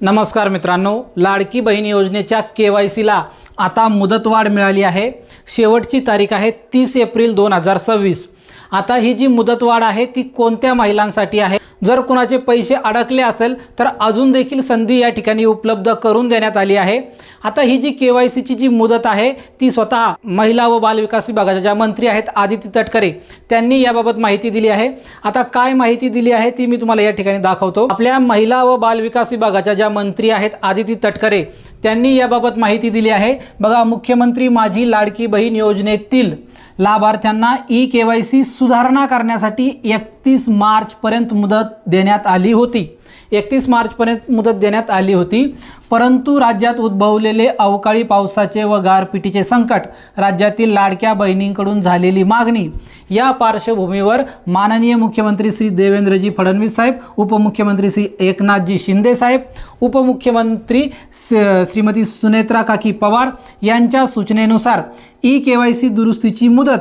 नमस्कार मित्रांनो, लाडकी बहीण योजनेच्या KYCला आता मुदतवाढ मिळाली आहे। शेवटची तारीख आहे 30 एप्रिल 2026। आता ही जी मुदतवाढ आहे ती कोणत्या महिलांसाठी आहे? जर कुणाचे पैसे अडकले असेल तर अजून देखील संधी या ठिकाणी उपलब्ध करून देण्यात आली आहे। आता ही जी KYCची जी मुदत आहे ती स्वतः महिला व बाल विकास विभागाच्या ज्या मंत्री आहेत आदिती तटकरे त्यांनी याबाबत माहिती दिली आहे। आता काय माहिती दिली आहे ती मी तुम्हाला या ठिकाणी दाखवतो। आपल्या महिला व बाल विकास विभागाच्या ज्या मंत्री आहेत आदिती तटकरे त्यांनी याबाबत माहिती दिली आहे। बघा, मुख्यमंत्री माझी लाडकी बहीण योजनेतील लाभार्थ्यांना KYC सुधारणा करण्यासाठी 31 मार्च पर्यंत मुदत देण्यात आली होती। 31 मार्च पर्यंत मुदत देण्यात आली होती, परंतु राज्यात उद्भवलेले अवकाळी पावसाचे व गारपिटीचे संकट, राज्यातील लाडक्या बहिणींकडून झालेली मागणी या पार्श्वभूमीवर माननीय मुख्यमंत्री श्री देवेंद्रजी फडणवीस साहेब, उपमुख्यमंत्री श्री एकनाथजी शिंदे साहेब, उपमुख्यमंत्री श्रीमती सुनेत्रा काकी पवार यांच्या सूचनेनुसार KYC दुरुस्तीची मुदत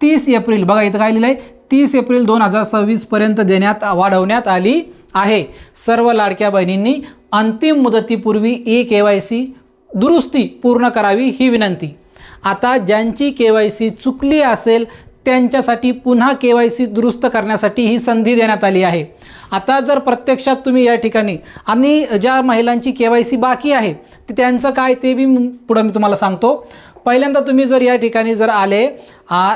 30 एप्रिल, बघा इथं काय लिहिलं आहे, 30 एप्रिल 2026 पर्यंत वाढवण्यात आली आहे। सर्व लाडक्या बहिणींनी अंतिम मुदतीपूर्वी KYC दुरुस्ती पूर्ण करावी ही विनंती। आता ज्यांची KYC चुकली असेल त्यांच्यासाठी पुन्हा KYC दुरुस्त करण्यासाठी ही संधी देण्यात आली आहे। आता जर प्रत्यक्षात तुम्ही या ठिकाणी आणि ज्या महिलांची KYC बाकी आहे ते त्यांचं काय ते बी पुढे मी तुम्हाला सांगतो। पहिल्यांदा तुम्ही जर या ठिकाणी जर आले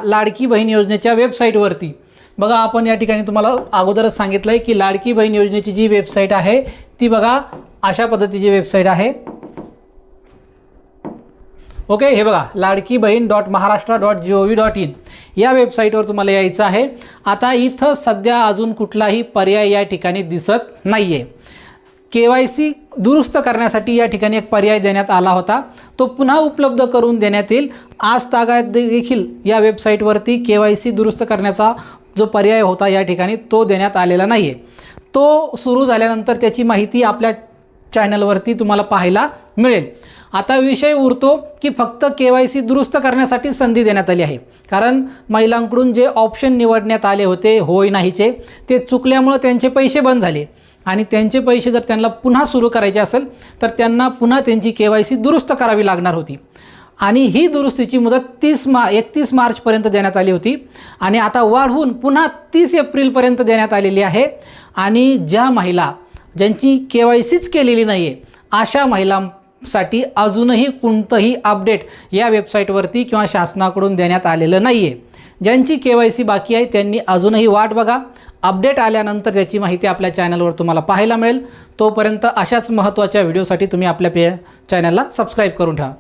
लाडकी बहीण योजनेच्या वेबसाईटवरती, बघा आपण या ठिकाणी तुम्हाला अगोदरच सांगितलं आहे की लाडकी बहीण योजनेची जी वेबसाईट आहे ती बघा अशा पद्धतीची वेबसाईट आहे। ओके, हे बघा ladkibaheen.maharashtra.gov.in या वेबसाईटवर तुम्हाला यायचं आहे। आता इथं सध्या अजून कुठलाही पर्याय या ठिकाणी दिसत नाही आहे। KYC दुरुस्त करण्यासाठी या ठिकाणी एक पर्याय देण्यात आला होता, तो पुन्हा उपलब्ध करून देण्यात येईल। आज तागायत देखील या वेबसाईटवरती KYC दुरुस्त करण्याचा जो पर्याय होता या ठिकाणी तो देण्यात आलेला नाही आहे। तो सुरू झाल्यानंतर त्याची माहिती आपल्या चॅनलवरती तुम्हाला पाहायला मिळेल। आता विषय उरतो की फक्त KYC दुरुस्त करण्यासाठी संधी देण्यात आली आहे, कारण महिलांकडून जे ऑप्शन निवडण्यात आले होते होय नाहीचे ते चुकल्यामुळे त्यांचे पैसे बंद झाले आणि त्यांचे पैसे जर त्यांना पुन्हा सुरू करायचे असेल तर त्यांना पुन्हा त्यांची KYC दुरुस्त करावी लागणार होती आणि ही दुरुस्तीची मुदत 31 मार्च पर्यंत देण्यात आली होती आणि आता वाढवून पुन्हा 30 एप्रिल पर्यंत देण्यात आलेली आहे। आणि ज्या महिला ज्यांची KYCच केलेली नाही आहे अशा महिलांसाठी अजूनही कोणतंही अपडेट या वेबसाईटवरती किंवा शासनाकडून देण्यात आलेलं नाही आहे। ज्यांची KYC बाकी आहे त्यांनी अजूनही वाट बघा, अपडेट आल्यानंतर त्याची माहिती आपल्या चॅनलवर तुम्हाला पाहायला मिळेल। तोपर्यंत अशाच महत्त्वाच्या व्हिडिओसाठी तुम्ही आपल्या चॅनलला सबस्क्राईब करून ठेवा।